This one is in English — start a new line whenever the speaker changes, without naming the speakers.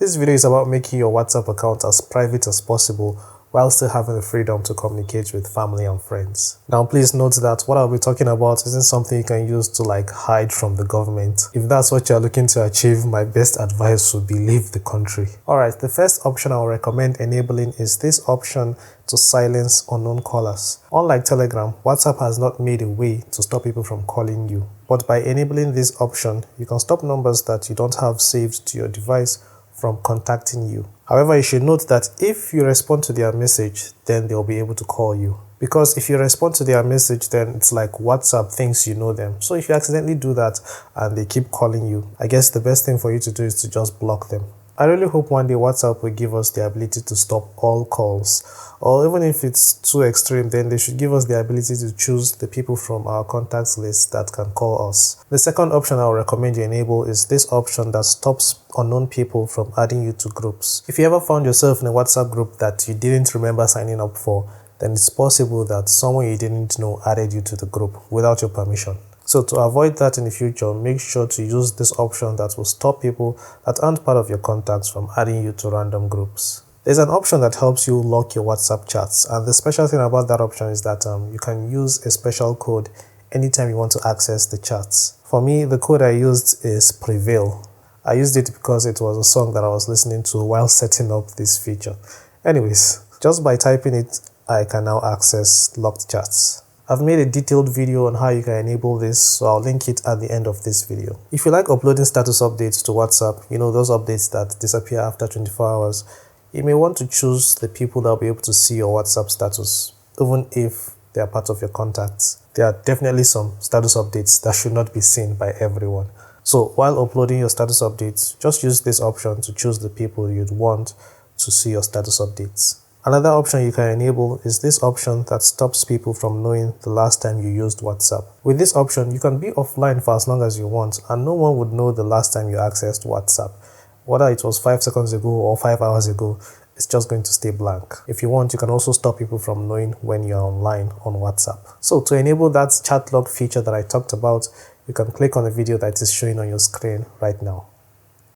This video is about making your WhatsApp account as private as possible while still having the freedom to communicate with family and friends. Now please note that what I'll be talking about isn't something you can use to hide from the government. If that's what you're looking to achieve, my best advice would be leave the country. Alright, the first option I'll recommend enabling is this option to silence unknown callers. Unlike Telegram, WhatsApp has not made a way to stop people from calling you. But by enabling this option, you can stop numbers that you don't have saved to your device from contacting you. However, you should note that if you respond to their message, then they'll be able to call you. Because if you respond to their message, then it's like WhatsApp thinks you know them. So if you accidentally do that and they keep calling you, I guess the best thing for you to do is to just block them. I really hope one day WhatsApp will give us the ability to stop all calls. Or even if it's too extreme, then they should give us the ability to choose the people from our contacts list that can call us. The second option I'll recommend you enable is this option that stops unknown people from adding you to groups. If you ever found yourself in a WhatsApp group that you didn't remember signing up for, then it's possible that someone you didn't know added you to the group without your permission. So to avoid that in the future, make sure to use this option that will stop people that aren't part of your contacts from adding you to random groups. There's an option that helps you lock your WhatsApp chats, and the special thing about that option is that you can use a special code anytime you want to access the chats. For me, the code I used is Prevail. I used it because it was a song that I was listening to while setting up this feature. Anyways, just by typing it, I can now access locked chats. I've made a detailed video on how you can enable this, so I'll link it at the end of this video. If you like uploading status updates to WhatsApp, those updates that disappear after 24 hours, you may want to choose the people that will be able to see your WhatsApp status, even if they are part of your contacts. There are definitely some status updates that should not be seen by everyone. So while uploading your status updates, just use this option to choose the people you'd want to see your status updates. Another option you can enable is this option that stops people from knowing the last time you used WhatsApp. With this option, you can be offline for as long as you want and no one would know the last time you accessed WhatsApp. Whether it was 5 seconds ago or 5 hours ago, it's just going to stay blank. If you want, you can also stop people from knowing when you're online on WhatsApp. So to enable that chat log feature that I talked about, you can click on the video that is showing on your screen right now.